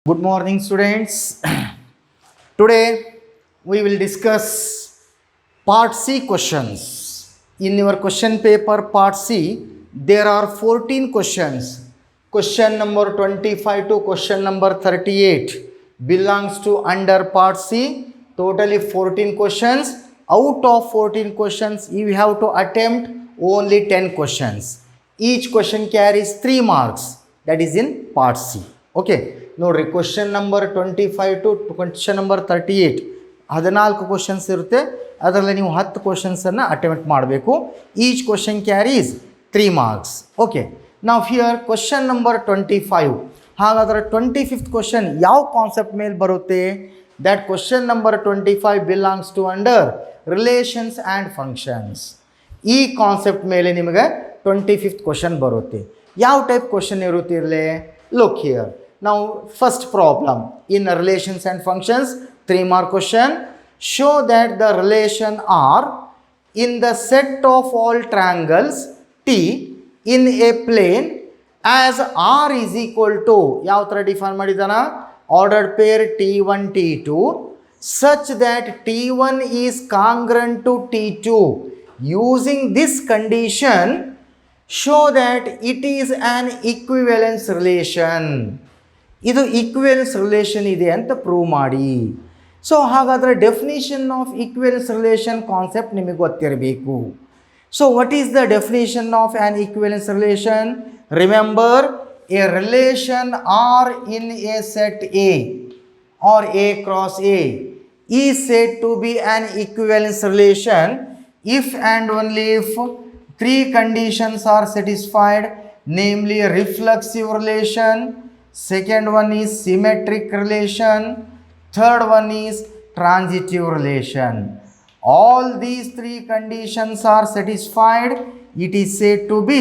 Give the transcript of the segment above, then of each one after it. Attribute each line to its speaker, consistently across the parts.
Speaker 1: Good morning, students. Today we will discuss Part C questions. In your question paper, Part C, there are 14 questions. Question number 25 to question number 38 belongs to under Part C. Totally 14 questions. Out of 14 questions, you have to attempt only 10 questions. Each question carries 3 marks. That is in Part C. Okay. ನೋಡ್ರಿ question number 25 to question number 38 14 questions ಇರುತ್ತೆ. ಅದರಲ್ಲಿ ನೀವು 10 ಕ್ವಶನ್ಸನ್ನು attempt ಮಾಡಬೇಕು. Each question carries 3 marks. Okay, ನಾವು here question number 25. ಹಾಗಾದರೆ 25th question ಯಾವ concept ಮೇಲೆ ಬರುತ್ತೆ? That question number 25 belongs to under relations and functions. ಈ ಕಾನ್ಸೆಪ್ಟ್ ಮೇಲೆ ನಿಮಗೆ 25th ಕ್ವಶನ್ ಬರುತ್ತೆ. ಯಾವ ಟೈಪ್ ಕ್ವಶನ್ ಇರುತ್ತೆ ಇರಲಿ? Look here. Now, first problem in relations and functions, 3 mark question. Show that the relation R in the set of all triangles T in a plane as R is equal to ಯಾವ ಥರ define ಮಾಡಿದಾನ? Ordered pair T1 T2 such that T1 is congruent to T2. Using this condition, show that it is an equivalence relation. ಇದು ಈಕ್ವಿವೆಲೆನ್ಸ್ relation ಇದೆ ಅಂತ prove ಮಾಡಿ. So ಹಾಗಾದರೆ definition of equivalence relation concept ನಿಮಗೆ ಗೊತ್ತಿರಬೇಕು. So what is the definition of an equivalence relation? Remember, a relation R in a set A R A cross A is said to be an equivalence relation if and only if 3 conditions are satisfied, namely reflexive relation, second one is symmetric relation, third one is transitive relation. All these 3 conditions are satisfied, it is said to be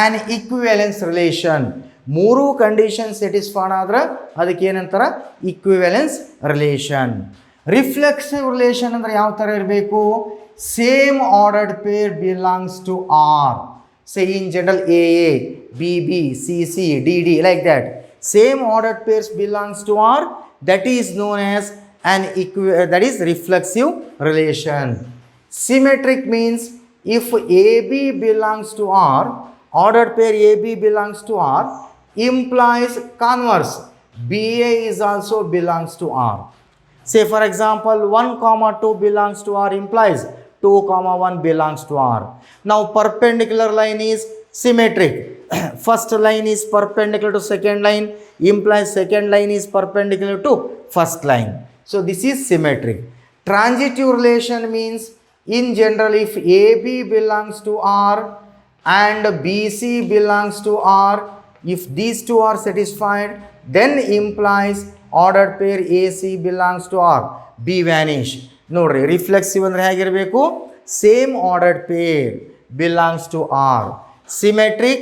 Speaker 1: an equivalence relation. 3 conditions satisfied ಆದರೆ ಅದಕ್ಕೆ ಏನಂತಾರ? ಈಕ್ವಿವೆಲೆನ್ಸ್ relation. Reflexive relation ಅಂದರೆ ಯಾವ ಥರ ಇರಬೇಕು? Same ordered pair belongs to R. Say in general A A, B B, C C, D D, like that. Same ordered pairs belongs to R, that is known as that is reflexive relation. Symmetric means if AB belongs to R, ordered pair AB belongs to R, implies converse BA is also belongs to R. Say for example 1, 2 belongs to R implies 2, 1 belongs to R. Now perpendicular line is symmetric. First line is perpendicular to second line implies second line is perpendicular to first line. So this is symmetric. Transitive relation means in general if AB belongs to R and BC belongs to R, if these two are satisfied, then implies ordered pair AC belongs to R. B vanish. ನೋಡ್ರಿ, reflexive ಅಂದರೆ ಹೇಗಿರಬೇಕು? Same ordered pair belongs to R. Symmetric,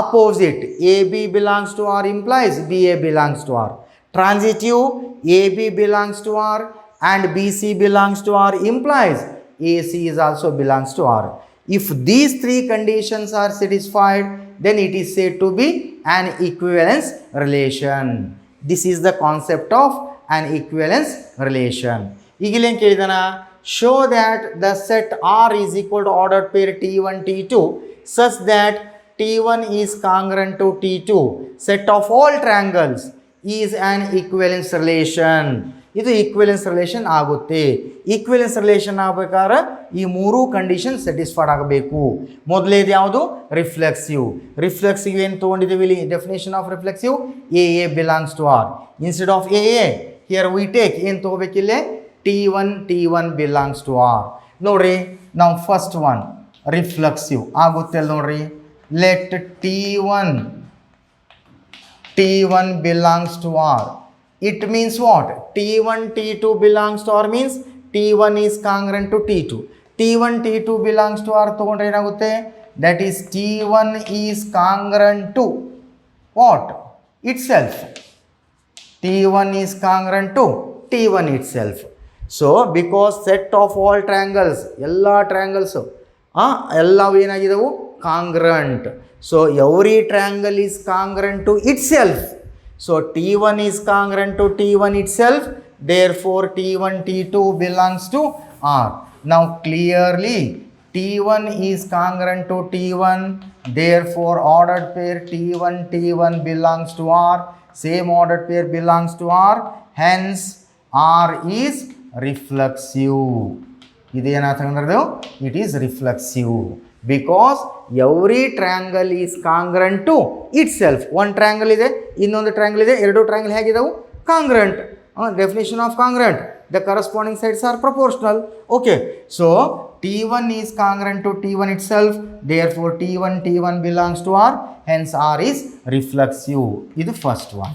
Speaker 1: opposite, AB belongs to R implies BA belongs to R. Transitive, AB belongs to R and BC belongs to R implies AC is also belongs to R. If these 3 conditions are satisfied, then it is said to be an equivalence relation. This is the concept of an equivalence relation. ಈಗಲೇನು ಕೇಳಿದಾನ? Show that the set R is equal to ordered pair T1 T2 such that T1 is congruent to T2. Set of all triangles is an equivalence relation. ಇದು ಈಕ್ವಿವೆಲೆನ್ಸ್ relation ಆಗುತ್ತೆ. ಈಕ್ವಿವೆಲೆನ್ಸ್ relation ಆಗಬೇಕಾದ್ರೆ ಈ 3 condition satisfied ಆಗಬೇಕು. ಮೊದಲೇದು ಯಾವುದು? Reflexive. Reflexive ಏನು ತೊಗೊಂಡಿದ್ದೀವಿ ಇಲ್ಲಿ? Definition of reflexive A A belongs to R. Instead of A A here we take ಏನು ತೊಗೋಬೇಕಿಲ್ಲೇ? T1 belongs to R. ನೋಡ್ರಿ, ನಾವು ಫಸ್ಟ್ ಒನ್ ರಿಫ್ಲೆಕ್ಸಿವ್ ಆಗುತ್ತೆ ಅಲ್ಲಿ ನೋಡ್ರಿ. Let T1 belongs to R. It means what? T1 T2 belongs to R means T1 is congruent to T2. T1 T2 belongs to R ತೊಗೊಂಡ್ರೆ ಏನಾಗುತ್ತೆ? That is T1 is congruent to what? Itself. T1 is congruent to T1 itself. So because set of all triangles, ಎಲ್ಲ ಟ್ರಯಾಂಗಲ್ಸು ಎಲ್ಲವೂ ಏನಾಗಿದ್ದವು? Congruent. So every triangle is congruent to itself. So T1 is congruent to T1 itself. Therefore, T1, T2 belongs to R. Now clearly T1 is congruent to T1. Therefore, ordered pair T1, T1 belongs to R. Same ordered pair belongs to R. Hence, R is reflexive. It is reflexive because every triangle is congruent to itself. One triangle is ಇನ್ನೊಂದು triangle ಇದೆ ಎರಡು triangle ಹೇಗಿದಾವು congruent. Definition of congruent, the corresponding sides are proportional. Okay, so T1 is congruent to T1 itself, therefore T1 belongs to R, hence R is reflexive. This is first one.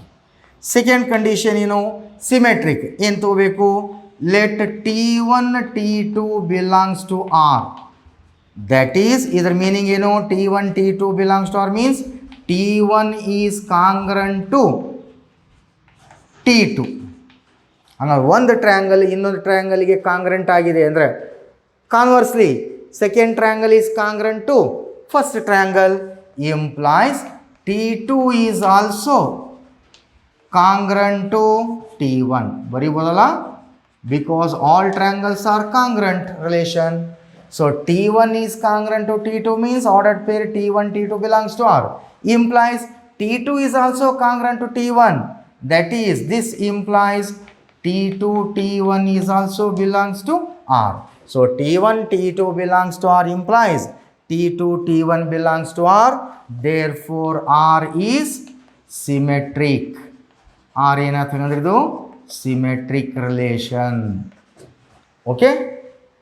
Speaker 1: Second condition, symmetric. ಏನು ತಗೋಬೇಕು? Let T1 T2 belongs to R. That is, ಇದರ meaning ಏನು? T1 T2 belongs to R means T1 is congruent to T2. ಹಂಗಾಗಿ ಒಂದು triangle ಇನ್ನೊಂದು ಟ್ರಯಾಂಗಲ್ಗೆ congruent ಆಗಿದೆ ಅಂದರೆ conversely second triangle is congruent to first triangle implies T2 is also congruent to T1. ಬರೀಬೋದಲ್ಲ? Because all triangles are congruent relation. So T1 is congruent to T2 means ordered pair T1 T2 belongs to R. Implies T2 is also congruent to T1. That is, this implies T2 T1 is also belongs to R. So T1 T2 belongs to R implies T2 T1 belongs to R. Therefore R is symmetric. R ಏನಾಗ್ತದೆ? Symmetric relation. Okay.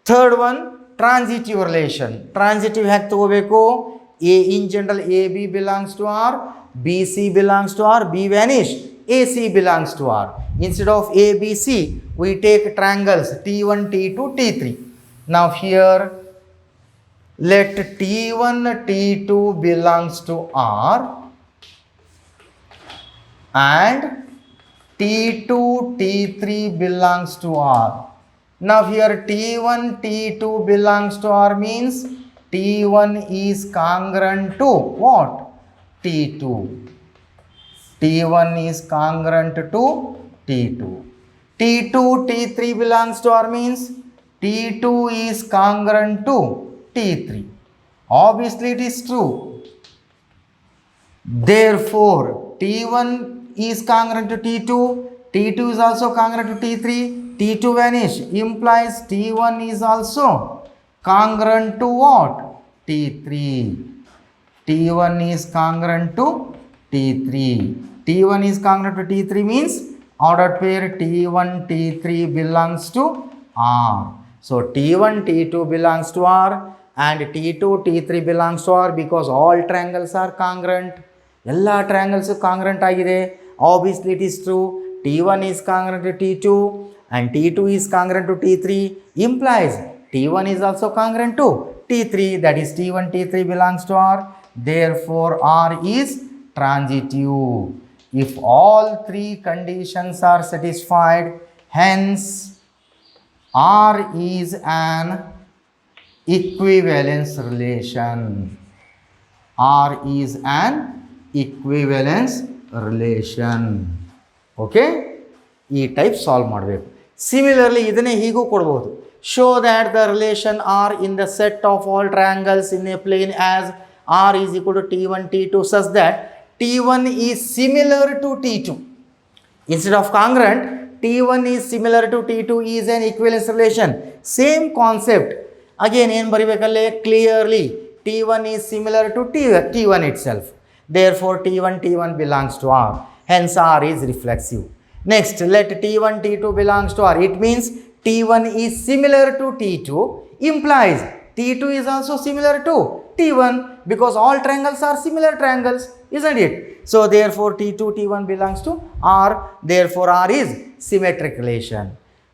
Speaker 1: Third one, transitive relation. Transitive ಹೇಗೆ ತಗೋಬೇಕು? A in general AB belongs to R, BC belongs to R, B vanish, AC belongs to R. Instead of A, B, C, we take triangles T1, T2, T3. Now here, let T1, T2 belongs to R and T2, T3 belongs to R. Now here T1, T2 belongs to R means T1 is congruent to what? T2. T1 is congruent to T2. T2, T3 belongs to R means T2 is congruent to T3. Obviously it is true. Therefore, T1 is congruent to T2. T2 is also congruent to T3. T2 vanish implies T1 is also congruent to what? T3. T1 is congruent to T3. T1 is congruent to T3 means ordered pair T1 T3 belongs to R. So T1 T2 belongs to R and T2 T3 belongs to R because all triangles are congruent. All triangles are congruent agide. Obviously it is true. T1 is congruent to T2 and T2 is congruent to T3 implies T1 is also congruent to T3, that is T1 T3 belongs to R. Therefore R is transitive. If all three conditions are satisfied, hence R is an equivalence relation. R is an equivalence relation. Okay, ಈ type solve ಮಾಡಬೇಕು. Similarly ಇದನ್ನೇ ಹೀಗೂ ಕೊಡ್ಬೋದು. Show that the relation R in the set of all triangles in a plane as R is equal to T1 T2 such that T1 is similar to T2. Instead of congruent, T1 is similar to T2 is an equivalence relation. Same concept. Again, ಏನು ಬರಿಬೇಕಲ್ಲೇ? Clearly T1 is similar to T1 itself. Therefore T1 belongs to R. Hence R is reflexive. Next, let T1 T2 belongs to R. It means T1 is similar to T2 implies T2 is also similar to T1 because all triangles are similar triangles, isn't it? So therefore T2 T1 belongs to R. Therefore R is symmetric relation.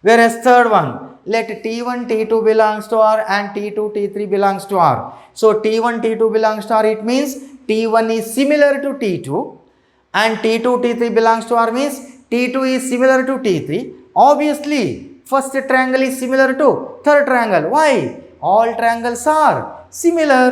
Speaker 1: Whereas third one, let T1 T2 belongs to R and T2 T3 belongs to R. So T1 T2 belongs to R. It means T1 is similar to T2 and T2 T3 belongs to R means T2 is similar to T3. Obviously first triangle is similar to third triangle. Why? All triangles are similar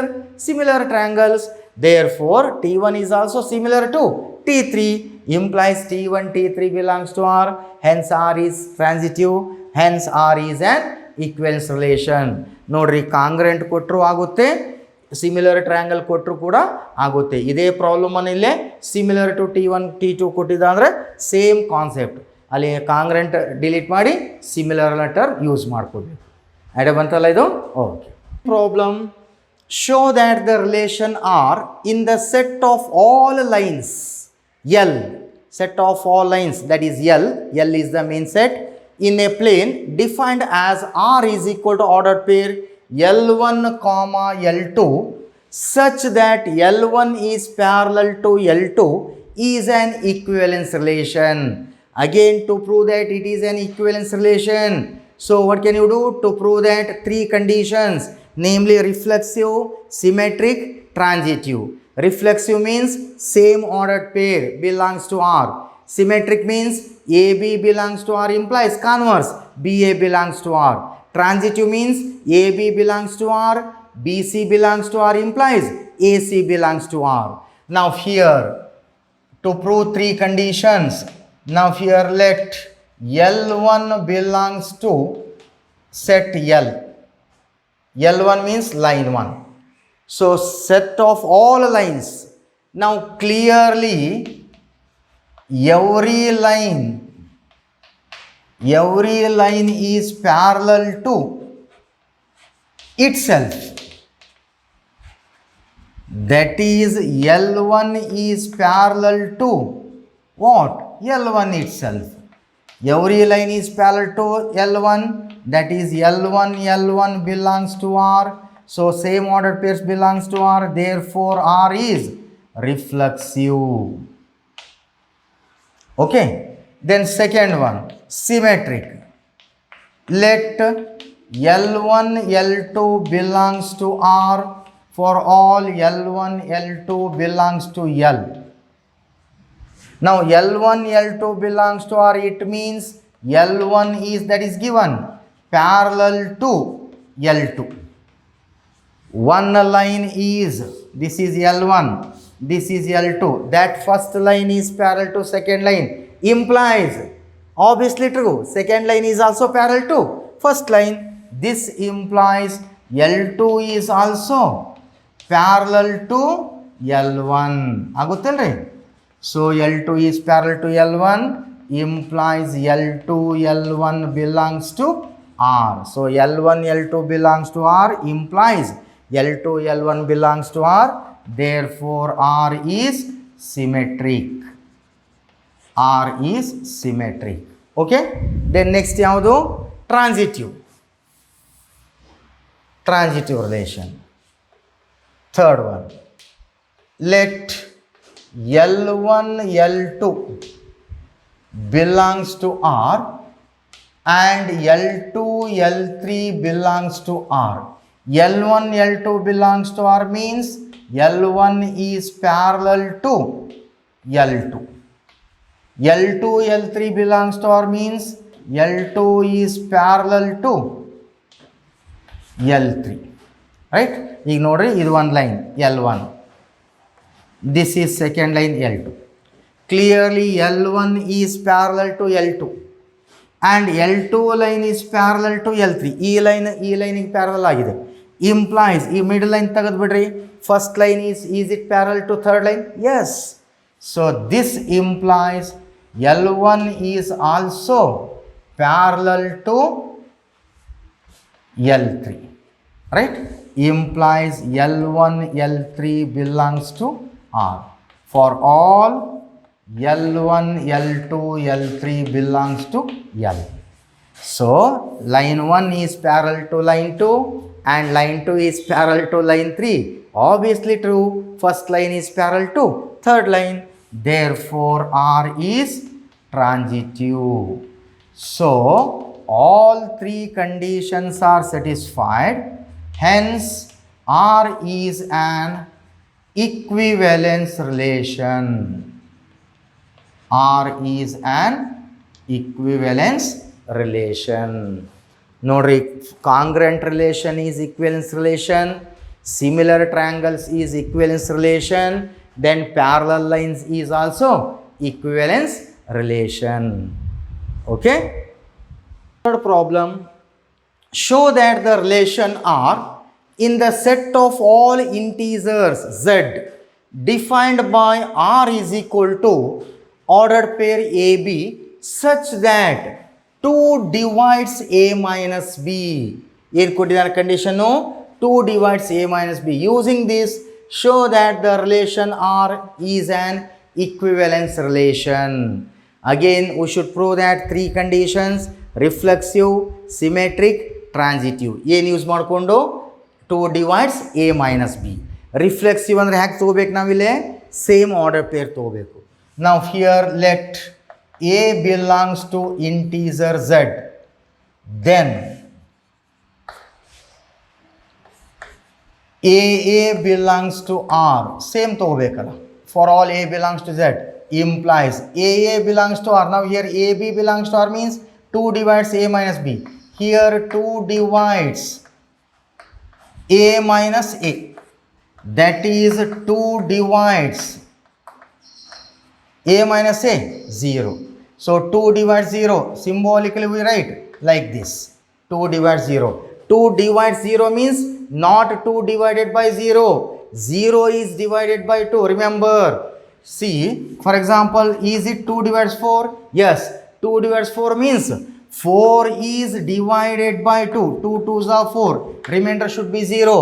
Speaker 1: triangles. Therefore, T1 is also similar to T3, implies T1, T3 belongs to R, hence R is transitive, hence R is an equivalence relation. ನೋಡ್ರಿ congruent ಕೊಟ್ಟರು ಆಗುತ್ತೆ, similar triangle ಕೊಟ್ಟರು ಕೂಡ ಆಗುತ್ತೆ. ಇದೇ ಪ್ರಾಬ್ಲಮನ್ನು ಇಲ್ಲೇ similar to T1 T2 ಕೊಟ್ಟಿದ್ದ ಅಂದರೆ ಸೇಮ್ ಕಾನ್ಸೆಪ್ಟ್, ಅಲ್ಲಿ ಕಾಂಗ್ರೆಂಟ್ ಡಿಲೀಟ್ ಮಾಡಿ ಸಿಮಿಲರ್ ಲೆಟರ್ ಯೂಸ್ ಮಾಡ್ಕೋಬೇಕು. ಐಡಿಯಾ ಬಂತಲ್ಲ ಇದು? Okay. Problem, show that the relation R in the set of all lines L, set of all lines, that is L is the main set, in a plane defined as R is equal to ordered pair L1 comma L2 such that L1 is parallel to L2 is an equivalence relation. Again, to prove that it is an equivalence relation, so what can you do to prove that? Three conditions, namely reflexive, symmetric, transitive. Reflexive means same ordered pair belongs to R. Symmetric means AB belongs to R implies converse BA belongs to R. Transitive means AB belongs to R, BC belongs to R implies AC belongs to R. Now here, to prove three conditions, now here let L1 belongs to set L. L1 means line 1. So set of all lines. Now clearly every line is parallel to itself. That is, L1 is parallel to what? L1 itself. Every line is parallel to L1, that is L1 belongs to R. So same ordered pairs belongs to R, therefore R is reflexive. Okay. Then second one, symmetric. Let L1 L2 belongs to R for all L1 L2 belongs to L. Now L1 L2 belongs to R, it means L1 is, that is given, parallel to L2. One line is, this is L1, this is L2, that first line is parallel to second line, implies, obviously true, second line is also parallel to first line. This implies L2 is also parallel to L1. Aguttallri? So L2 is parallel to L1 implies L2 L1 belongs to R. So L1 L2 belongs to R implies L2 L1 belongs to R. Therefore R is symmetric. R is symmetric. Okay. Then next yaudu? Transitive. Transitive relation. Third one. Let L1 L2 belongs to R and L2 L3 belongs to R. L1 L2 belongs to R means L1 is parallel to L2. L2 L3 belongs to R means L2 is parallel to L3. Right? ಈಗ ನೋಡ್ರಿ, ಇದು ಒಂದು line L1. This is second line L2. Clearly L1 is parallel to L2 and L2 line is parallel to L3. ಈ ಲೈನಿಗೆ parallel ಆಗಿದೆ. Implies, ಈ middle line ತೆಗೆದು ಬಿಡ್ರಿ, first line is it parallel to third line? Yes. So this implies L1 is also parallel to L3. Right? Implies L1 L3 belongs to R. For all L1 L2 L3 belongs to L. So line 1 is parallel to line 2 and line 2 is parallel to line 3. Obviously true, first line is parallel to third line. Therefore R is transitive. So all three conditions are satisfied. Hence R is an equivalence relation. R is an equivalence relation. ನೋಡ್ರಿ, congruent relation is equivalence relation, Similar triangles is equivalence relation. Then parallel lines is also equivalence relation. Okay. Third problem. Show that the relation R in the set of all integers Z defined by R is equal to ordered pair AB such that 2 divides A minus B. Here condition no 2 divides A minus B. Using this, show that the relation R is an equivalence relation. Again, we should prove that 3 conditions: reflexive, symmetric, transitive. ಏನು use ಮಾಡಿಕೊಂಡು 2 divides A minus B. Reflexive ಅಂದರೆ ಹ್ಯಾಗೆ ತೊಗೋಬೇಕು ನಾವಿಲ್ಲಿ? Same order peer ತೊಗೋಬೇಕು. ನಾವು here let A belongs to integer Z, then AA belongs to R. Same ತೊಗೋಬೇಕಲ್ಲ. For all A belongs to Z implies AA belongs to R. Now here AB belongs to R means 2 divides A minus B. Here 2 divides A minus A. That is 2 divides A minus A, 0. So 2 divides 0. Symbolically we write like this. 2 divides 0. 2 divides 0 means not 2 divided by 0. 0 is divided by 2. Remember. See, for example, is it 2 divides 4? Yes. 2 divides 4 means 4 is divided by 2. 2 2s are 4. Remainder should be 0.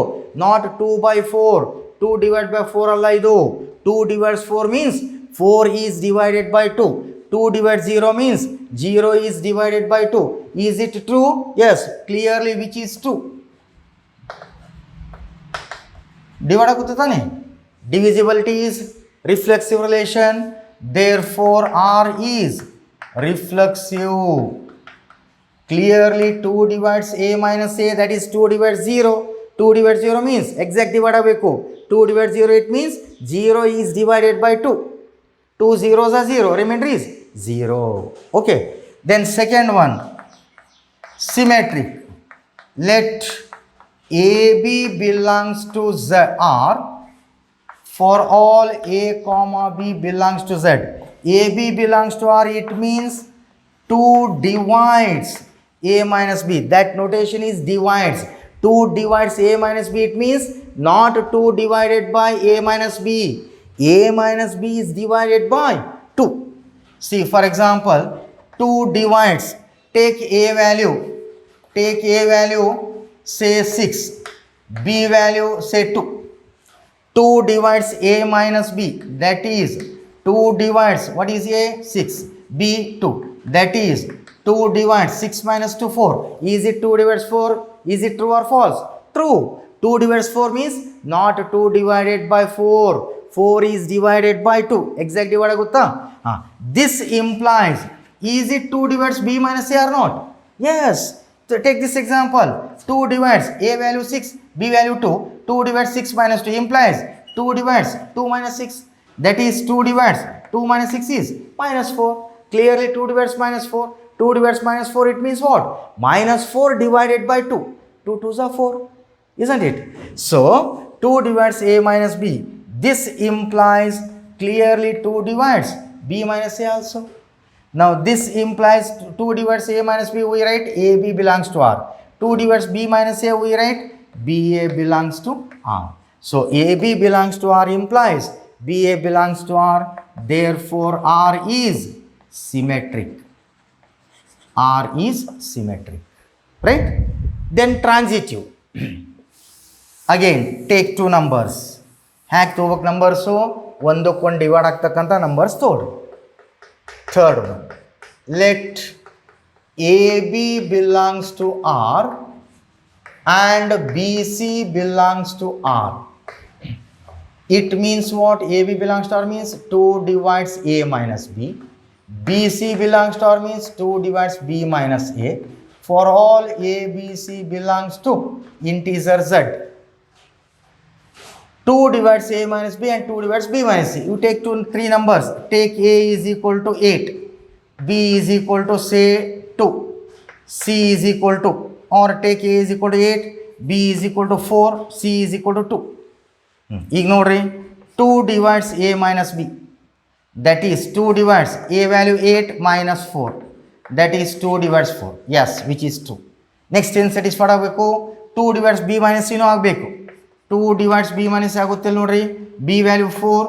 Speaker 1: Not 2 by 4. 2 divided by 4 alla idu. 2 divides 4 means 4 is divided by 2. 2 divides 0 means 0 is divided by 2. Is it true? Yes. Clearly which is true? Divide agutte tane. Divisibility is reflexive relation. Therefore R is reflexive. Clearly 2 divides A minus A, that is 2 divides 0. 2 divides 0 means exact divide ಆಗಬೇಕು. 2 divides 0, it means 0 is divided by 2. 2 zeros are 0, remainder is 0. Okay. Then second one, symmetric. Let AB belongs to Z R for all A comma B belongs to Z. AB belongs to R, it means 2 divides A minus B. That notation is divides. 2 divides A minus B, it means not 2 divided by A minus B. A minus B is divided by 2. See, for example, 2 divides, take A value, say 6, B value say 2. 2 divides A minus B, that is 2 divides, what is A? 6, B 2, that is 2 divides 6 minus 2, 4. Is it 2 divides 4? Is it true or false? True. 2 divides 4 means not 2 divided by 4. 4 is divided by 2. Exact divide agutta? This implies, is it 2 divides B minus A or not? Yes. So take this example. 2 divides A value 6, B value 2. 2 divides 6 minus 2 implies 2 divides 2 minus 6. That is 2 divides 2 minus 6 is minus 4. Clearly 2 divides minus 4. 2 divides minus 4, it means what? Minus 4 divided by 2. 2 2s are 4. Isn't it? So 2 divides A minus B. This implies clearly 2 divides B minus A also. Now this implies 2 divides A minus B, we write AB belongs to R. 2 divides B minus A, we write BA belongs to R. So AB belongs to R implies BA belongs to R. Therefore R is symmetric. R is symmetric. Right? Then transitive. Again, take 2 numbers. ಹ್ಯಾಕ್ ತೊಗೋಬೇಕು numbers? ಒಂದಕ್ಕೊಂದು divide ಆಗ್ತಕ್ಕಂಥ numbers ತೊಗೊಳ್ರಿ. Third one, let A B belongs to R and B C belongs to R. It means what? AB belongs to R means 2 divides A minus B. BC belongs to R means 2 divides B minus A. For all A, B, C belongs to integer Z. 2 divides A minus B and 2 divides B minus C. You take 3 numbers. Take A is equal to 8. B is equal to say 2. C is equal to, or take A is equal to 8. b is equal to 4, c is equal to 2. ಈಗ ನೋಡ್ರಿ 2 divides a minus b, that is 2 divides a value 8 minus 4, that is 2 divides 4, yes, which is 2. Next ಏನು satisfied ಆಗಬೇಕು, 2 divides b minus c ಆಗಬೇಕು. 2 divides b minus ಆಗುತ್ತೆ ನೋಡ್ರಿ, b value 4,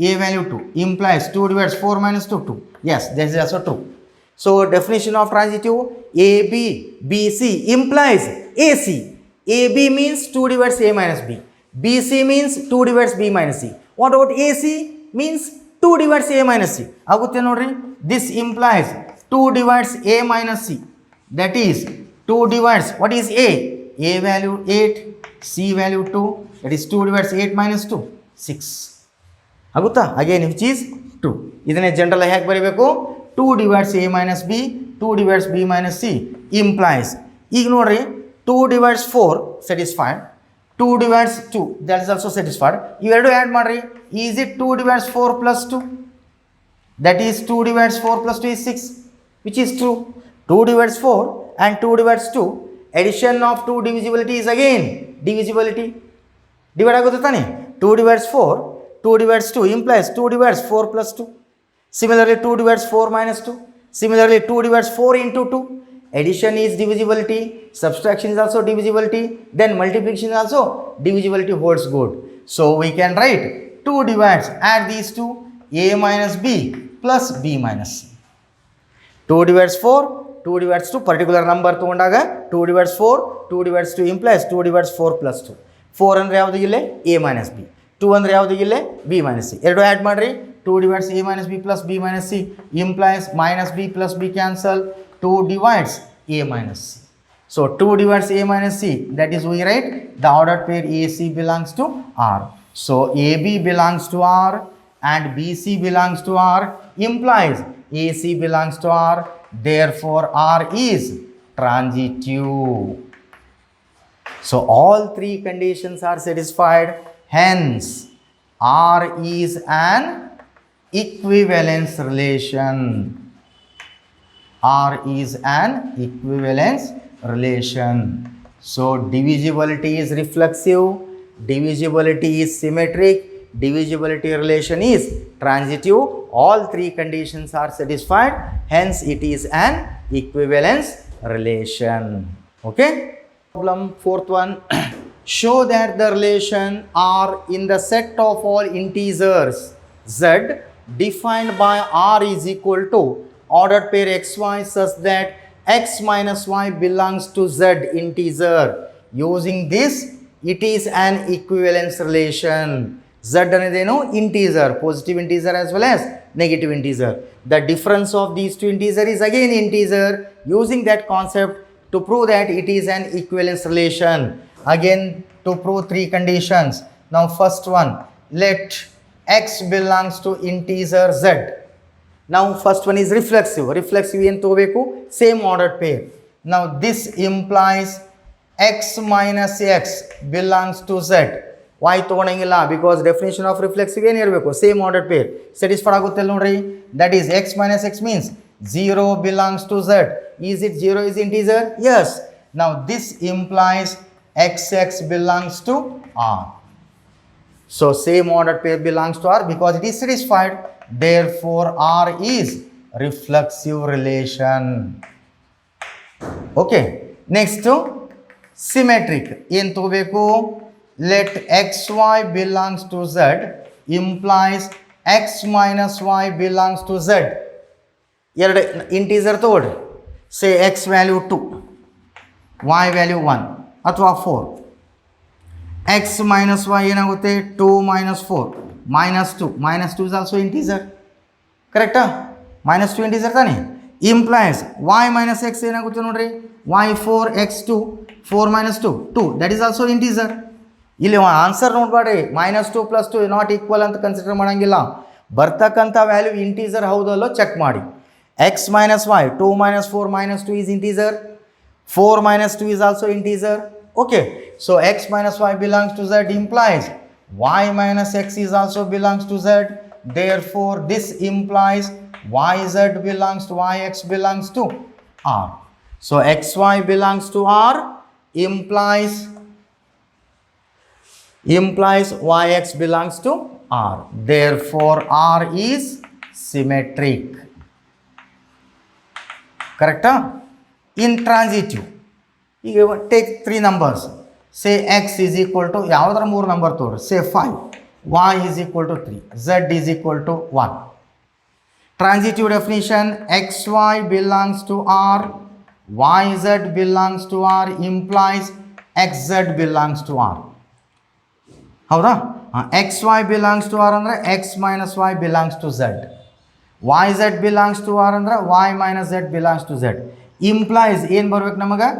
Speaker 1: a value 2, implies 2 divides 4 minus 2, 2. Yes, this is also true. So definition of transitive, AB, BC implies AC. AB means 2 divides A minus B. BC means 2 divides B minus C. What about AC means 2 divides A minus C. Agutte nodri, this implies 2 divides A minus C. That is 2 divides, what is A? A value 8, C value 2. That is 2 divides 8 minus 2, 6. Agutta? Again, which is 2. Idane general hege baribeku? 2 divides A minus B, 2 divides B minus C implies. ಈಗ ನೋಡ್ರಿ 2 divides 4 satisfied, 2 divides 2 that is also satisfied. ಇವೆರಡು add ಮಾಡ್ರಿ, is it 2 divides 4 plus 2? That is 2 divides 4 plus 2 is 6, which is true. 2 divides 4 and 2 divides 2, addition of 2 divisibility is again divisibility. Divide ಆಗುತ್ತೆ ತಾನೆ, 2 divides 4, 2 divides 2 implies 2 divides 4 plus 2. Similarly 2 divides 4 minus 2. Similarly 2 divides 4 into 2. Addition is divisibility, subtraction is also divisibility, then multiplication is also divisibility holds good. So we can write 2 divides, add these two, A minus B plus B minus C. 2 divides 4, 2 divides 2, particular number ತಗೊಂಡಾಗ 2 divides 4, 2 divides 2 implies 2 divides 4 plus 2. 4 ಅಂದರೆ ಯಾವುದು ಇಲ್ಲೇ A minus B, 2 ಅಂದರೆ ಯಾವುದು ಇಲ್ಲೇ B minus C. ಎರಡು add ಮಾಡಿರಿ, 2 divides A minus B plus B minus C implies minus B plus B cancel, 2 divides A minus C. So 2 divides A minus C, that is we write the ordered pair AC belongs to R. So AB belongs to R and BC belongs to R implies AC belongs to R. Therefore R is transitive. So all three conditions are satisfied. Hence R is an equivalence relation. R is an equivalence relation. So divisibility is reflexive, divisibility is symmetric, divisibility relation is transitive. All three conditions are satisfied, hence it is an equivalence relation. Okay? Problem fourth one. Show that the relation R in the set of all integers Z defined by R is equal to ordered pair xy such that x minus y belongs to Z integer. Using this, it is an equivalence relation. Z anedeno integer, positive integer as well as negative integer. The difference of these two integers is again integer. Using that concept to prove that it is an equivalence relation. Again to prove three conditions. Now first one, let x belongs to integer Z. Now first one is reflexive. Reflexive ಏನು ತಗೋಬೇಕು, same ordered pair. Now this implies x minus x belongs to Z. Why ತಗೊಳಂಗಿಲ್ಲ, because definition of reflexive ಏನು ಇರಬೇಕು, same ordered pair. Satisfied ಆಗುತ್ತೆ ನೋಡ್ರಿ, that is x minus x means 0 belongs to Z. Is it 0 is integer? Yes. Now this implies xx belongs to R. So same ordered pair belongs to R because it is satisfied. Therefore R is reflexive relation. Okay. Next to symmetric. ಏನು ತಗೋಬೇಕು, let xy belongs to Z implies x minus y belongs to Z. ಎರಡು integer ತಗೊಳ್ರಿ, say x value 2, y value 1 ಅಥವಾ 4. x minus y ಏನಾಗುತ್ತೆ, 2 minus 4 minus 2. Minus 2 is also integer. ಕರೆಕ್ಟಾ? minus 2 integer ತಾನೆ. Implies y minus x ಏನಾಗುತ್ತೆ ನೋಡ್ರಿ, y 4 x 2, 4 minus 2 2. That is also integer. ಇಲ್ಲಿ answer ನೋಡ್ಬೇಡ್ರಿ, minus 2 plus 2 ನಾಟ್ ಈಕ್ವಲ್ ಅಂತ consider ಮಾಡೋಂಗಿಲ್ಲ. ಬರ್ತಕ್ಕಂಥ ವ್ಯಾಲ್ಯೂ ಇಂಟೀಜರ್ ಹೌದಲ್ಲೋ ಚೆಕ್ ಮಾಡಿ. x minus y, 2 minus 4 minus 2 is integer. 4 minus 2 is also integer. Okay, so x minus y belongs to Z implies y minus x is also belongs to Z. Therefore this implies yz belongs to yx belongs to R. So xy belongs to R implies implies yx belongs to R. Therefore, R is symmetric. Correct? In transitive, you take three numbers. Say x is equal to, ಯಾವುದರ ಮೂರು number ತೋರಿ, say 5, y is equal to 3, z is equal to 1. Transitive definition, xy belongs to R, yz belongs to R implies xz belongs to R. ಹೌದಾ? xy belongs to R ಅಂದರೆ x minus y belongs to z. yz belongs to R ಅಂದರೆ y minus z belongs to z. Implies ಏನು ಬರ್ಬೇಕು ನಮಗೆ?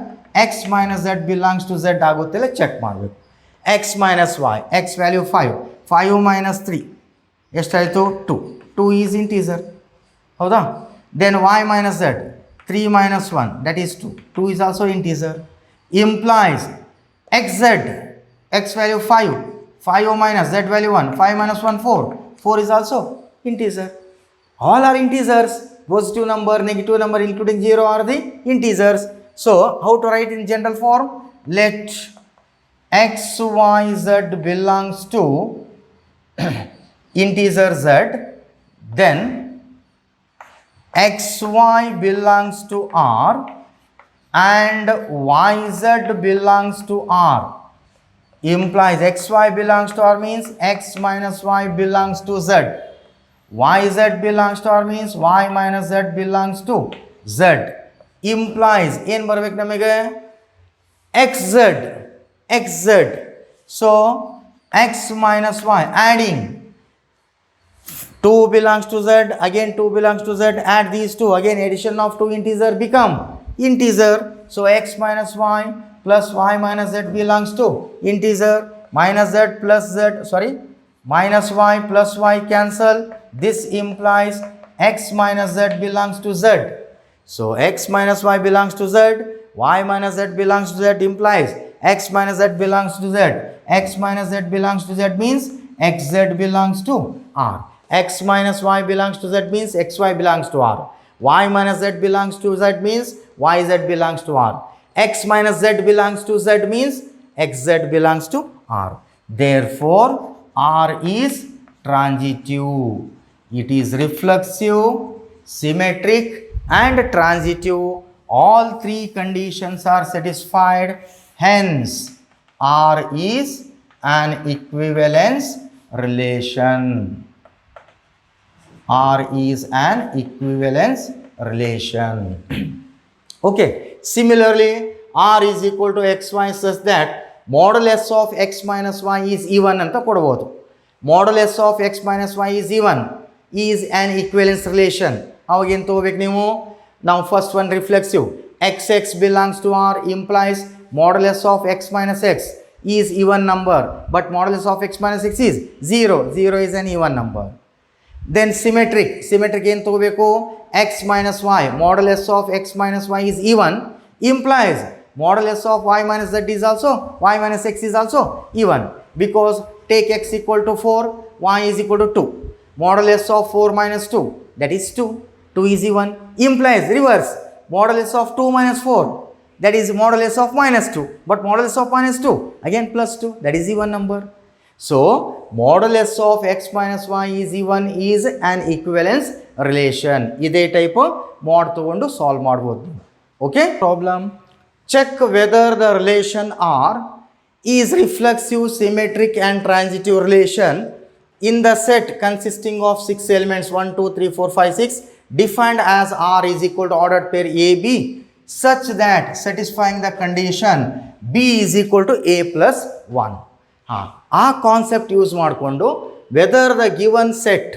Speaker 1: x minus z belongs to z ಆಗುತ್ತಿಲ್ಲ check ಮಾಡಬೇಕು. x minus y, x value 5, 5 minus 3 ಎಷ್ಟಾಯಿತು? 2. 2 is integer. ಹೌದಾ? Then y minus z, 3 minus 1 that is 2. 2 is also integer. Implies xz, x value 5, 5 minus z value 1, 5 minus 1 4, 4 is also integer. All are integers. Positive number, negative number including 0 are the integers. So how to write in general form? Let x, y, z belongs to integer z, then xy belongs to R and yz belongs to R. Implies xy belongs to R means x minus y belongs to z. yz belongs to R means y minus z belongs to z. Implies ಏನು ಬರ್ಬೇಕು ನಮಗೆ? xz. So x minus y, adding 2 belongs to z, again 2 belongs to z, add these two, again addition of two integer become integer. So x minus y plus y minus z belongs to integer, minus z plus z, minus y plus y cancel. This implies x minus z belongs to z. So x minus y belongs to z, y minus z belongs to z implies x minus z belongs to z. X minus z belongs to z means xz belongs to R. X minus y belongs to z means xy belongs to R. Y minus z belongs to z means yz belongs to R. X minus z belongs to z means xz belongs to R. Therefore, R is transitive. It is reflexive, symmetric and transitive. All three conditions are satisfied. Hence, R is an equivalence relation. R is an equivalence relation. Okay. Similarly, R is equal to xy such that modulus of x minus y is even ಅಂತ ಕೊಡಬಹುದು. Modulus of x minus y is even is an equivalence relation. ಅವಾಗ ಏನು ತಗೋಬೇಕು ನೀವು? Now first one reflexive. xx belongs to R implies modulus of x minus x is even number, but modulus of x minus x is 0. 0 is an even number. Then symmetric ಏನು ತಗೋಬೇಕು? x minus y, modulus of x minus y is even implies modulus of y minus z is also, y minus x is also even, because take x equal to 4, y is equal to 2. Modulus of 4 minus 2, that is 2. 2 is even. Implies reverse, modulus of 2 minus 4, that is modulus of minus 2. But modulus of minus 2, again plus 2, that is even number. So, modulus of x minus y is even is an equivalence relation. ಇದೇ type ಮಾಡ್ ತಗೊಂಡು solve ಮಾಡ್ಬೋದು. Okay, problem. Check whether the relation R is reflexive, symmetric and transitive relation in the set consisting of 6 elements 1, 2, 3, 4, 5, 6 defined as R is equal to ordered pair AB such that satisfying the condition B is equal to A plus 1. ಆ concept use ಮಾಡಿಕೊಂಡು whether the given set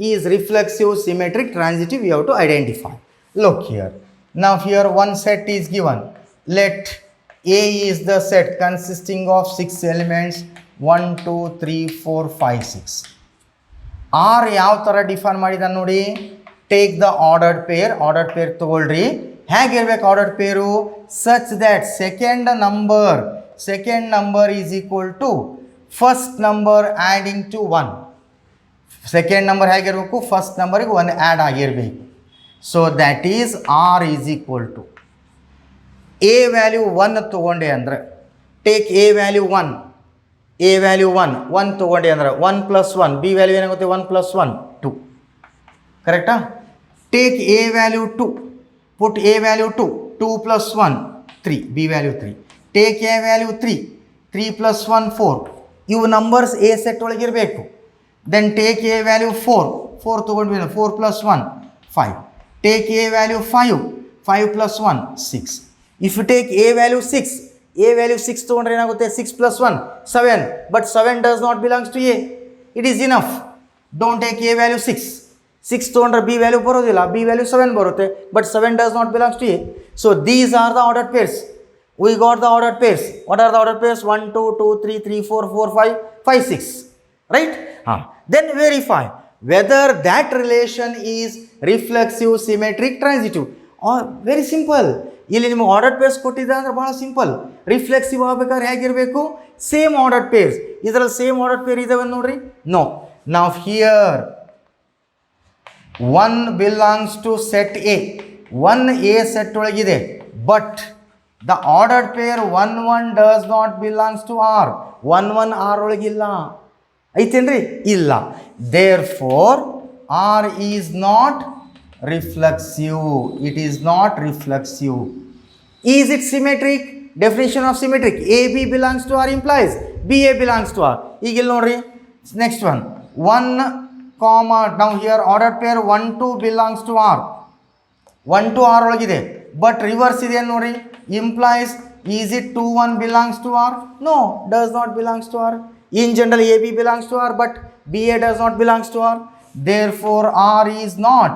Speaker 1: is reflexive, symmetric, transitive you have to identify. Look here. Now here one set is given. Let A is the set consisting of 6 elements 1, 2, 3, 4, 5, 6. R ಯಾವ ಥರ define ಮಾಡಿದ ನೋಡಿ. Take the ordered peer ತಗೊಳ್ರಿ. ಹೇಗಿರ್ಬೇಕು ordered pair? Such that second number is equal to first number adding to 1. Second number ಹೇಗಿರಬೇಕು? First ನಂಬರಿಗೆ 1 add ಆಗಿರಬೇಕು. So that is R is equal to A value 1 ತೊಗೊಂಡೆ ಅಂದರೆ take A value 1. A value 1 ತೊಗೊಂಡೆ ಅಂದ್ರೆ 1 + 1, B value ಏನಾಗುತ್ತೆ 1 + 1 2, ಕರೆಕ್ಟಾ? Take A value 2, put a value 2, 2 + 1 3, b value 3. Take A value 3, 3 + 1 4, ಇವು ನಂಬರ್ಸ್ ಎ ಸೆಟ್ ಒಳಗಿರಬೇಕು. Then take A value 4, 4 ತೊಗೊಂಡ್ವಿ, 4 + 1 5. Take A value 5, 5 + 1 6. If you take A value 6, a value 6 ತೊಗೊಂಡ್ರೆ ಏನಾಗುತ್ತೆ 6 + 1 7, but 7 does not belongs to A. It is enough. Don't take A value 6. 6 ತೊಗೊಂಡ್ರೆ B value ಬರೋದಿಲ್ಲ, B value 7 ಬರುತ್ತೆ, but 7 does not belongs to A. So these are the ordered pairs. We got the ordered pairs. What are the ordered pairs? 1 2 2 3 3 4 4 5 5 6, right? Then verify whether that relation is reflexive, symmetric, transitive. Or very simple. ಇಲ್ಲಿ ನಿಮಗೆ ordered pairs ಕೊಟ್ಟಿದ್ದ ಅಂದ್ರೆ ಭಾಳ simple. Reflexive ಆಗಬೇಕಾದ್ರೆ ಹೇಗಿರಬೇಕು? Same ordered pairs. ಇದರಲ್ಲಿ same ordered pair ಇದಾವೆ ನೋಡ್ರಿ. ನೋ. ನಾವು here 1 belongs to set A. 1 A set ಒಳಗಿದೆ, but the ordered pair 1 1 does not belongs to R. 1 1 R ಒಳಗಿಲ್ಲ, ಐತೇನ್ರಿ? ಇಲ್ಲ. Therefore R is not reflexive. It is not reflexive. Is it symmetric? Definition of symmetric: AB belongs to R implies BA belongs to R. ಈಗ ಇಲ್ಲಿ ನೋಡ್ರಿ, next one 1 comma, now here ordered pair 1 2 belongs to R. 1 2 R ಒಳಗಿದೆ, but reverse ಇದೆ ನೋಡ್ರಿ. Implies, is it 2 1 belongs to R? No, does not belongs to R. In general AB belongs to R, but BA does not belongs to R. Therefore R is not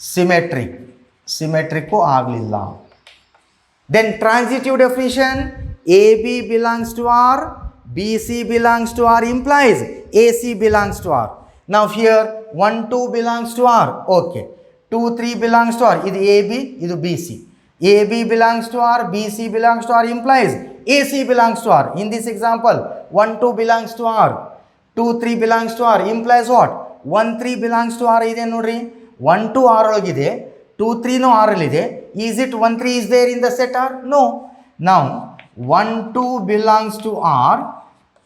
Speaker 1: symmetric. Symmetric ko aglilla. Then transitive definition: AB belongs to R, BC belongs to R implies AC belongs to R. Now here 1 2 belongs to R. Okay. 2 3 belongs to R. Idu AB, idu BC. AB belongs to R, BC belongs to R implies AC belongs to R. In this example 1 2 belongs to R, 2 3 belongs to R implies what? 1 3 belongs to R ಇದೆ ನೋಡ್ರಿ. 1 2 R ಒಳಗಿದೆ, 2 3 ನು R ಅಲ್ಲಿದೆ. Is it 1 3 is there in the set R? No. Now 1 2 belongs to R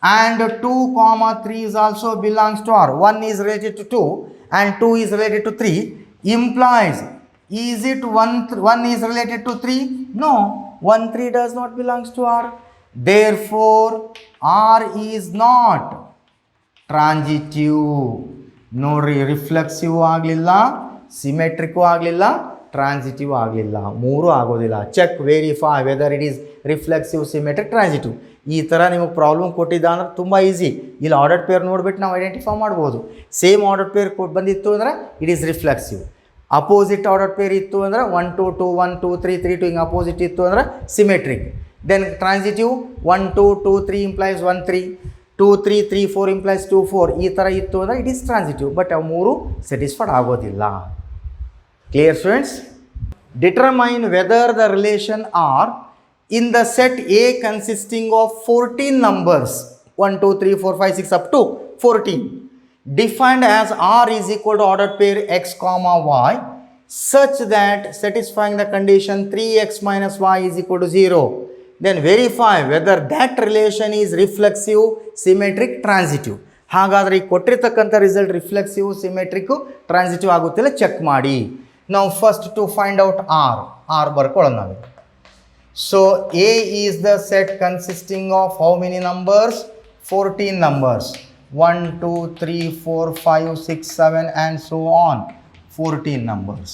Speaker 1: and 2 comma 3 is also belongs to R. 1 is related to 2 and 2 is related to 3 implies, is it 1 is related to 3? No, 1 3 does not belongs to R. Therefore R is not transitive. ನೋಡ್ರಿ, reflexive ಆಗಲಿಲ್ಲ, symmetric ಆಗಲಿಲ್ಲ, transitive ಆಗಲಿಲ್ಲ, ಮೂರು ಆಗೋದಿಲ್ಲ. Check, verify whether it is reflexive, symmetric, transitive. ಈ ಥರ ನಿಮಗೆ problem ಕೊಟ್ಟಿದ್ದ ಅಂದ್ರೆ ತುಂಬ ಈಸಿ. ಇಲ್ಲಿ ಆರ್ಡರ್ಡ್ ಪೇರ್ ನೋಡಿಬಿಟ್ಟು ನಾವು ಐಡೆಂಟಿಫೈ ಮಾಡ್ಬೋದು. ಸೇಮ್ ಆರ್ಡರ್ಡ್ ಪೇರ್ ಬಂದಿತ್ತು ಅಂದರೆ it is reflexive. Opposite order pair ಇತ್ತು ಅಂದರೆ 1 2 2 1 2 3 3 2 ಹಿಂಗೆ ಅಪೋಸಿಟ್ ಇತ್ತು ಅಂದರೆ symmetric. Then transitive 1 2 2 3 implies 1 3, 2 3 3 4 implies 2 4. ಈ ಥರ ಇತ್ತು ಅಂದರೆ ಇಟ್ ಈಸ್ ಟ್ರಾನ್ಸಿಟಿವ್. ಬಟ್ ಅವು ಮೂರು ಸ್ಯಾಟಿಸ್ಫೈಡ್ ಆಗೋದಿಲ್ಲ. Clear students? Determine whether the relation R in the set A consisting of 14 numbers 1 2 3 4 5 6 up to 14 defined as R is equal to ordered pair x comma y such that satisfying the condition 3x minus y is equal to 0. Then verify whether that relation is reflexive, symmetric, transitive. ಹಾಗಾದರೆ ಈ ಕೊಟ್ಟಿರ್ತಕ್ಕಂಥ result reflexive, symmetric, transitive ಆಗುತ್ತಿಲ್ಲ check ಮಾಡಿ. ನಾವು first to find out R ಬರ್ಕೊಳ್ಳೋಣ ನಾವು. So A is the set consisting of how many numbers? 14 numbers. 1 2 3 4 5 6 7 and so on. 14 numbers.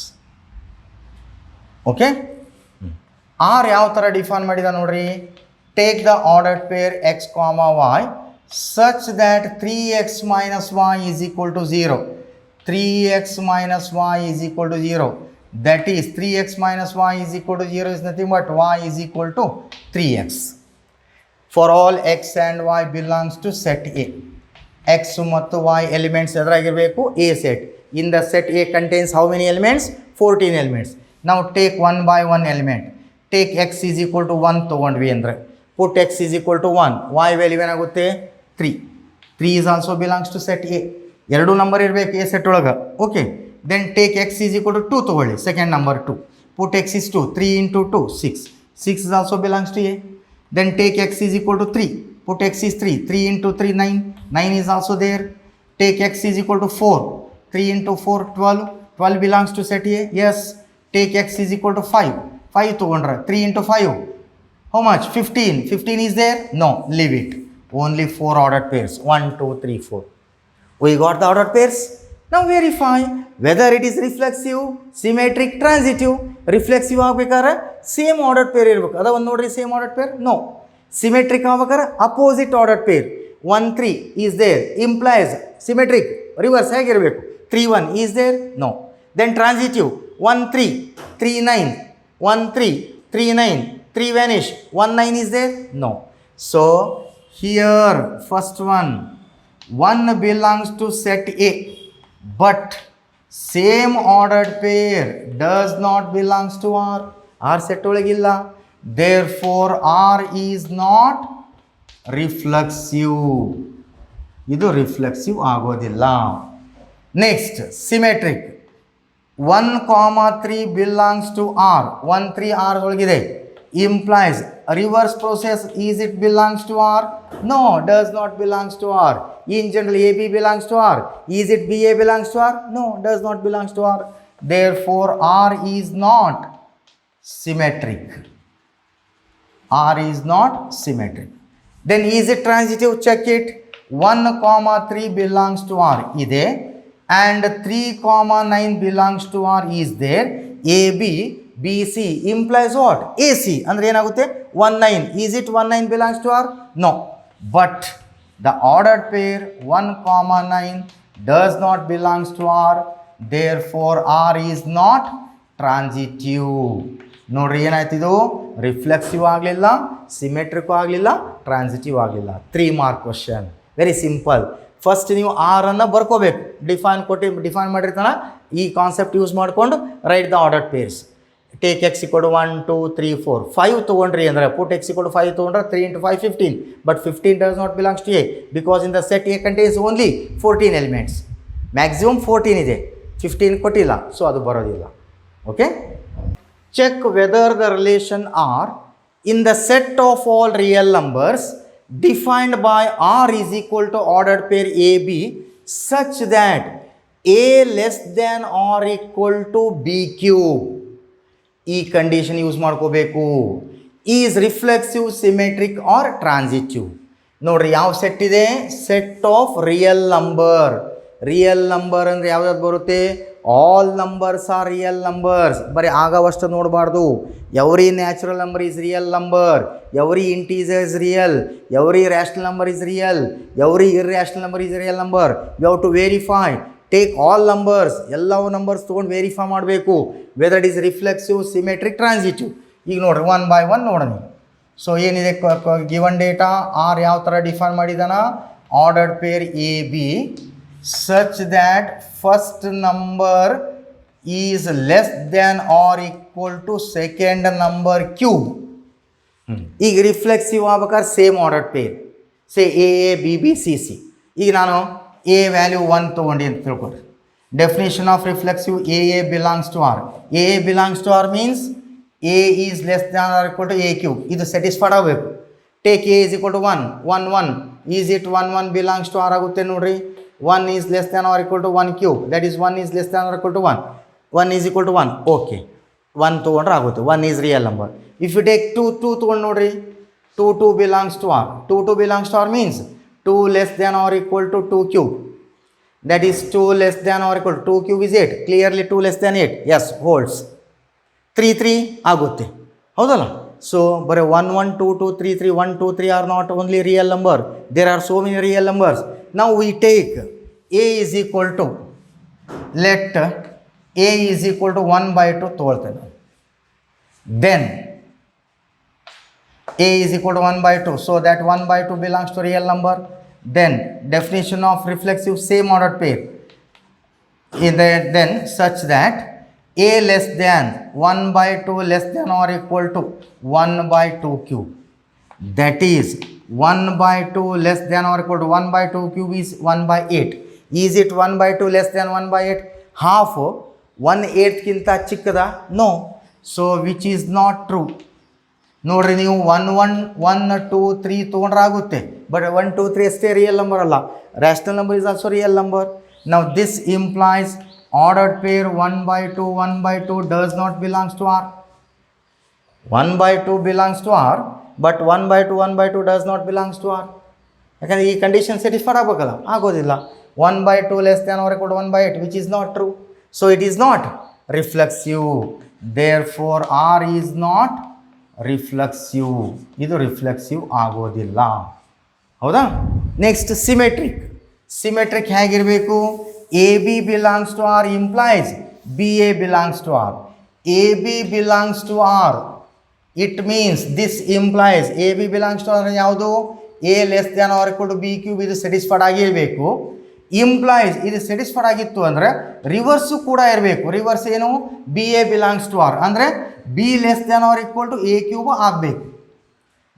Speaker 1: Okay? R ಯಾವ ಥರ ಡಿಫೈನ್ ಮಾಡಿದ ನೋಡ್ರಿ. Take the ordered pair x comma y such that 3x minus y is equal to 0. 3x minus y is equal to 0. That is 3x minus y is equal to 0 is nothing but y is equal to 3x. For all x and y belongs to set A. X ಮತ್ತು y elements ಎದುರಾಗಿರಬೇಕು A set. In the set A contains how many elements? 14 elements. Now take one by one element. Take x is equal to 1 ತೊಗೊಂಡ್ವಿ ಅಂದರೆ put x is equal to 1. y value ಏನಾಗುತ್ತೆ 3. 3 is also belongs to set A. ಎರಡು number ಇರಬೇಕು A set ಒಳಗೆ. Okay. Then take x is equal to 2 ತೊಗೊಳ್ಳಿ, second number 2. Put x is 2. 3 into 2 6. 6 is also belongs to A. Then take x is equal to 3. put x is 3, 3 into 3 9, 9 is also there. Take x is equal to 4, 3 into 4 12, 12 belongs to set A, yes. Take x is equal to 5, 5 to 3 into 5, how much? 15, 15 is there? No, leave it. Only 4 ordered pairs, 1, 2, 3, 4. We got the ordered pairs. Now verify whether it is reflexive, symmetric, transitive. Reflexive ಆಗಬೇಕಾದ್ರೆ same order pair ಇರಬೇಕು. ಅದ ಒಂದು ನೋಡ್ರಿ same order pair? No. Symmetric ಆಗಬೇಕಾದ್ರೆ opposite order pair. 1 3 is there implies symmetric reverse ಹೇಗಿರಬೇಕು? 3 1 is there? No. Then transitive 1 3 3 9 1 3 3 9 3 vanish 1 9 is there? No. So here first one belongs to set A, but same ordered pair does not belongs to R. R set ಒಳಗಿಲ್ಲ. Therefore R is not reflexive. ಇದು reflexive ಆಗೋದಿಲ್ಲ. Next symmetric 1, 3 belongs to R. 1 3 R ಒಳಗಿದೆ. Implies reverse process, is it belongs to R? No, does not belongs to R. In general AB belongs to R. Is it BA belongs to R? No, does not belongs to R. Therefore R is not symmetric. R is not symmetric. Then is it transitive? Check it. 1, 3 belongs to R ide and 3, 9 belongs to R is there. AB BC implies what? AC. Andre enagutte 1 9. Is it 1 9 belongs to R? No. But the ordered pair 1, 9 does not belongs to R. Therefore R is not transitive. ನೋಡ್ರಿ ಏನಾಯ್ತಿದು? Reflexive ಆಗಲಿಲ್ಲ, symmetric ಆಗಲಿಲ್ಲ, transitive ಆಗಲಿಲ್ಲ. 3 mark question. Very simple. First ನೀವು R ಅನ್ನು ಬರ್ಕೋಬೇಕು. Define ಮಾಡಿರ್ತಾನೆ. ಈ concept use ಮಾಡಿಕೊಂಡು right the ordered pairs. Take X equal 1 2 3 4 5 ತೊಗೊಂಡ್ರಿ ಅಂದರೆ ಪುಟ್ ಎಕ್ಸ್ ಇಕ್ವಲ್ 5 ತೊಗೊಂಡ್ರೆ 3 into 5 15. But 15 does not belongs to A because in the set A contains only 14 elements. Maximum 14 ಇದೆ, 15 ಕೊಟ್ಟಿಲ್ಲ, ಸೊ ಅದು ಬರೋದಿಲ್ಲ. Okay. Check whether the relation R in the set of all real numbers defined by R is equal to ordered pair AB such that A less than or equal to B cube. ಈ condition use ಮಾಡ್ಕೋಬೇಕು. Is reflexive, symmetric or transitive. ನೋಡ್ರಿ ಯಾವ set ಇದೆ? Set of real number. Real number ಅಂದರೆ ಯಾವ್ದಾದ್ರು ಬರುತ್ತೆ? All numbers are real numbers. ಬರೀ ಆಗವಷ್ಟು ನೋಡಬಾರ್ದು. Every natural number is real number, every integer is real, every rational number is real, every irrational number is real number. You have to verify. Take all numbers, ಎಲ್ಲವೂ numbers ತೊಗೊಂಡು verify ಮಾಡಬೇಕು whether it is reflexive, symmetric, transitive. ಈಗ ನೋಡ್ರಿ 1 by 1 ನೋಡೋಣ. So ಏನಿದೆ given data? R ಯಾವ ಥರ define ಮಾಡಿದಾನ? Ordered pair a b such that first number is less than or equal to second number cube. ಈಗ ರಿಫ್ಲೆಕ್ಸಿವ್ ಆಗ್ಬೇಕಾದ್ರೆ same ordered pair. Say a A B B C c. ಈಗ ನಾನು a value 1 ತೊಗೊಂಡು ಅಂತ ತಿಳ್ಕೊಡ್ರಿ. Definition of reflexive A A belongs to R. A A belongs to R means a is less than R equal to a cube. ಇದು satisfied ಆಗಬೇಕು. Take A is equal to 1 1 1. Is it 1 1 belongs to R ಆಗುತ್ತೆ ನೋಡ್ರಿ. 1 is less than or equal to 1 cube. That is 1 is less than or equal to 1. 1 is equal to 1. Okay. 1 ತೊಗೊಂಡ್ರೆ ಆಗುತ್ತೆ. 1 is real number. If you take 2 2 ತೊಗೊಂಡು ನೋಡ್ರಿ. 2 2 belongs to R. 2 2 belongs to R means 2 less than or equal to 2 cube. That is 2 less than or equal to 2 cube is 8. Clearly 2 less than 8. Yes, holds. 3 3 ಆಗುತ್ತೆ. ಹೌದಲ್ಲ? So ಬರೀ 1 1 2 2 3 3 1 2 3 are not only real number. There are so many real numbers. Now we take A is equal to, let A is equal to 1 by 2 ತೊಗೊಳ್ತೇನೆ. Then A is equal to 1 by 2. So that 1 by 2 belongs to real number. Then definition of reflexive, same ordered pair. Then such that A less than 1 by 2 less than or equal to 1 by 2 cube. That is 1 by 2 less than or equal to 1 by 2 cube is 1 by 8. Is it 1 by 2 less than 1 by 8? Half 1/8 ಕಿಂತ ಚಿಕ್ಕದ? No. So which is not true. ನೋಡ್ರಿ ನೀವು 1 2 3 ತೊಗೊಂಡ್ರೆ ಆಗುತ್ತೆ, but 1 2 3 ಅಷ್ಟೇ real number ಅಲ್ಲ, rational number is also real number. ನಾವು this implies ordered pair 1/2 does not belongs to R. 1/2 belongs to R, but 1/2 does not belongs to R. ಯಾಕಂದರೆ ಈ condition satisfied ಆಗಬೇಕಲ್ಲ, ಆಗೋದಿಲ್ಲ. 1/2 less than R equal to 1/8 which is not true. So it is not reflexive. Therefore R is not reflexive. ಇದು reflexive ಆಗೋದಿಲ್ಲ, ಹೌದಾ? Next symmetric. Symmetric ಹೇಗಿರಬೇಕು? A B belongs to R implies b a belongs to R. A B belongs to R, it means this implies a B belongs to R ಯಾವುದು? A less than R equal to B cube. ಇದು satisfied ಆಗಿರಬೇಕು. Implies ಇದು satisfied ಆಗಿತ್ತು ಅಂದರೆ reverse ಕೂಡ ಇರಬೇಕು. Reverse ಏನು? B a belongs to R ಅಂದರೆ b less than R equal to a cube ಆಗಬೇಕು.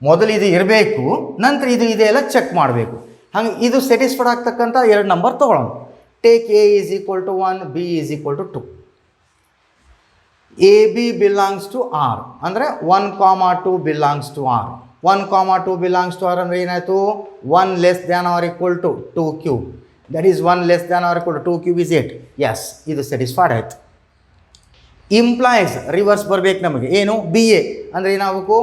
Speaker 1: ಮೊದಲು ಇದು ಇರಬೇಕು, ನಂತರ ಇದು ಇದೆಲ್ಲ ಚೆಕ್ ಮಾಡಬೇಕು. ಹಾಗೆ ಇದು ಸ್ಯಾಟಿಸ್ಫೈಡ್ ಆಗ್ತಕ್ಕಂಥ 2 ನಂಬರ್ ತೊಗೊಳ್ಳೋಣ. Take A is equal to 1, B is equal to 2. A B belongs to R ಅಂದರೆ 1, 2 belongs to R. 1, 2 belongs to R ಅಂದರೆ ಏನಾಯಿತು? 1 less than R equal to 2 cube. That is 1 less than R equal to 2 cube is 8. Yes, ಇದು satisfied ಆಯಿತು. Implies reverse ಬರಬೇಕು ನಮಗೆ. ಏನು? B A ಅಂದರೆ ಏನಾಗಬೇಕು?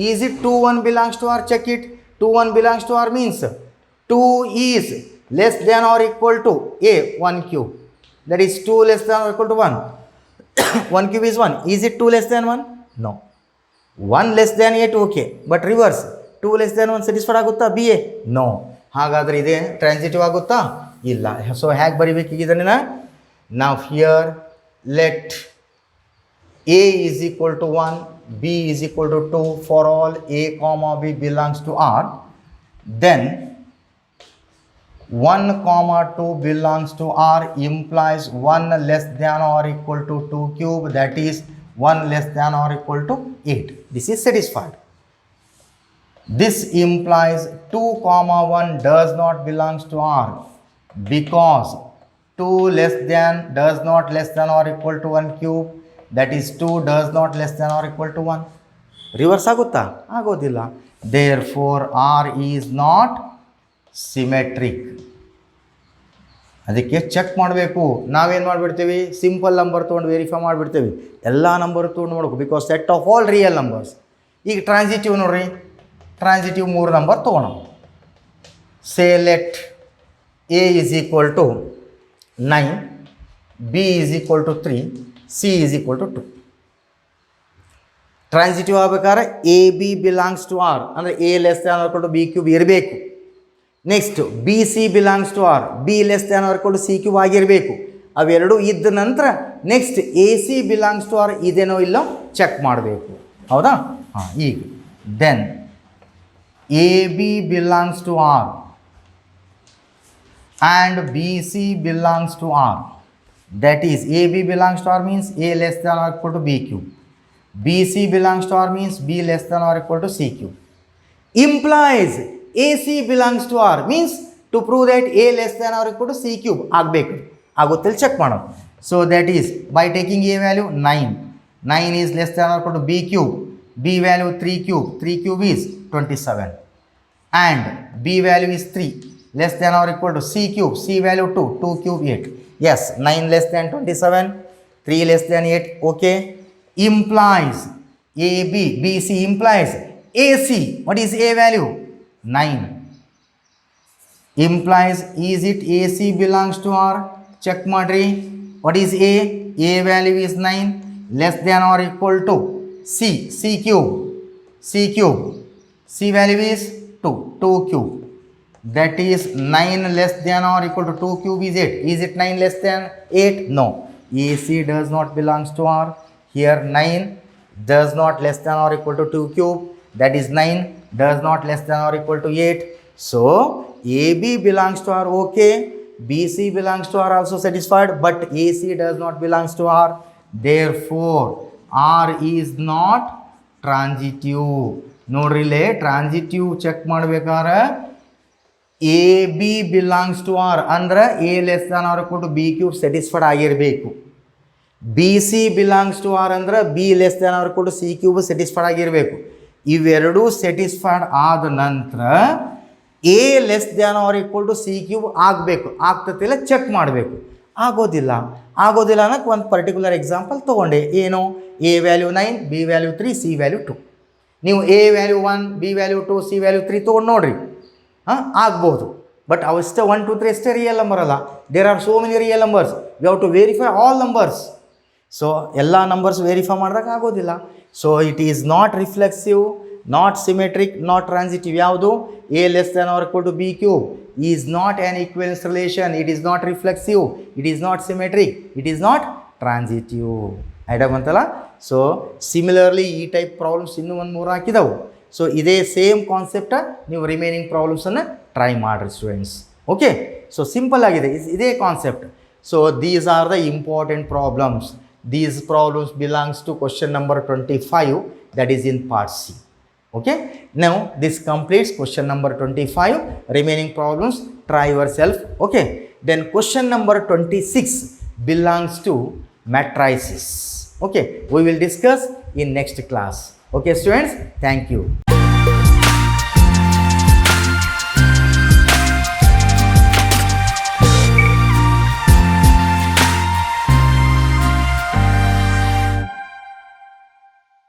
Speaker 1: Is it 2, 1 belongs to R? Check it. 2, 1 belongs to R means 2 is less than R equal to a 1 cube. That is 2 less than R equal to 1. 1 cube is 1. Is it 2 less than 1? No. 1 less than 8 okay, but reverse 2 less than 1 satisfied ಆಗುತ್ತಾ? B A? No. ಹಾಗಾದರೆ ಇದೇ transitive ಆಗುತ್ತಾ? ಇಲ್ಲ. So ಹೇಗೆ ಬರಿಬೇಕು ಈಗ ಇದನ್ನು? ನಾವು here let A is equal to 1, B is equal to 2 for all A comma B belongs to R. Then 1, 2 belongs to R implies 1 less than or equal to 2 cube, that is 1 less than or equal to 8. This is satisfied. This implies 2, 1 does not belongs to R because 2 less than does not less than or equal to 1 cube, that is 2 does not less than or equal to 1. Reverse agutta? Agodilla. Therefore R is not symmetric. ಅದಕ್ಕೆ check ಮಾಡಬೇಕು. ನಾವೇನು ಮಾಡಿಬಿಡ್ತೀವಿ? Simple number ತೊಗೊಂಡು verify ಮಾಡಿಬಿಡ್ತೀವಿ. ಎಲ್ಲ number ತೊಗೊಂಡು ಮಾಡಬೇಕು, because set of all real numbers. ಈಗ ಟ್ರಾನ್ಸಿಟಿವ್ ನೋಡ್ರಿ, ಟ್ರಾನ್ಸಿಟಿವ್ 3 ನಂಬರ್ ತೊಗೊಳ. Say let A is equal to 9, B is equal to 3, C is equal to 2. Transitive ಆಗ್ಬೇಕಾದ್ರೆ A B belongs to R ಅಂದರೆ A less than R equal to B cube ಇರಬೇಕು. Next B C belongs to R, B less than R equal to C cube ಆಗಿರಬೇಕು. ಅವೆರಡು ಇದ್ದ ನಂತರ next A C belongs to R ಇದೇನೋ ಇಲ್ಲೋ check ಮಾಡಬೇಕು, ಹೌದಾ? ಹಾಂ. ಈಗ then A B belongs to R and B C belongs to R. That is A B belongs to R means A less than R equal to B cube. B C belongs to R means B less than R equal to C cube. Implies AC belongs to R means to prove that A less than or equal to C cube ಆಗಬೇಕು. ಆಗುತ್ತಲ್ಲಿ check ಮಾಡೋಣ. So that is by taking A value 9 is less than or equal to B cube, B value 3 cube is 27 and B value is 3 less than or equal to C cube, C value 2 cube 8. Yes, 9 less than 27, 3 less than 8. Okay. Implies AB, BC implies AC. What is A value? 9. Implies is it AC belongs to R? Check madri. What is A? A value is 9 less than or equal to C cube. C value is 2 cube. That is 9 less than or equal to 2 cube is 8. Is it 9 less than 8? No. AC does not belongs to R. Here 9 does not less than or equal to 2 cube. That is 9 does not less than or equal to 8. So AB belongs to R. Okay. BC belongs to R also satisfied, but AC does not belongs to R. Therefore R is not transitive. ನೋಡ್ರಿ ಇಲ್ಲೇ transitive check ಮಾಡ್ಬೇಕಾದ್ರೆ A B belongs to R ಅಂದ್ರೆ A less than R equal to B cube satisfied ಆಗಿರಬೇಕು. B C belongs to R ಅಂದ್ರೆ B less than R equal to C cube satisfied ಆಗಿರಬೇಕು. ಇವೆರಡೂ satisfied ಆದ ನಂತರ A less than R equal to C cube ಆಗಬೇಕು, ಆಗ್ತತಿಲ್ಲ check ಮಾಡಬೇಕು. ಆಗೋದಿಲ್ಲ ಅನ್ನೋಕ್ಕೆ ಒಂದು ಪರ್ಟಿಕ್ಯುಲರ್ ಎಕ್ಸಾಂಪಲ್ ತೊಗೊಂಡೆ. ಏನು? A value 9, B value 3, C value 2. ನೀವು A value 1, B value 2, C value 3 ತೊಗೊಂಡು ನೋಡಿರಿ, ಆಗ್ಬೋದು. ಬಟ್ ಅವಷ್ಟೇ 1, 2, 3 ಅಷ್ಟೇ ರಿಯಲ್ ನಂಬರ್ ಅಲ್ಲ. There are so many real numbers. We have to verify all numbers. So ಎಲ್ಲ ನಂಬರ್ಸ್ ವೆರಿಫೈ ಮಾಡಿದಾಗ ಆಗೋದಿಲ್ಲ. So it is not reflexive, not symmetric, not transitive. ಯಾವುದು? A less than R equal to B cube is not an equivalence relation. It is not reflexive, it is not symmetric, it is not transitive. Idea ಬಂತಲ್ಲ? So similarly ಈ type problems ಇನ್ನೂ ಒಂದು 3 ಹಾಕಿದವು. So ಇದೇ same concept ನೀವು remaining ಪ್ರಾಬ್ಲಮ್ಸನ್ನು try ಮಾಡಿರಿ students. Okay, so simple ಆಗಿದೆ, ಇದೇ concept. So these are the important problems. These problems belongs to question number 25, that is in part C. Okay, now this completes question number 25. Remaining problems try yourself. Okay, then question number 26 belongs to matrices. Okay, we will discuss in next class. Okay students, thank you.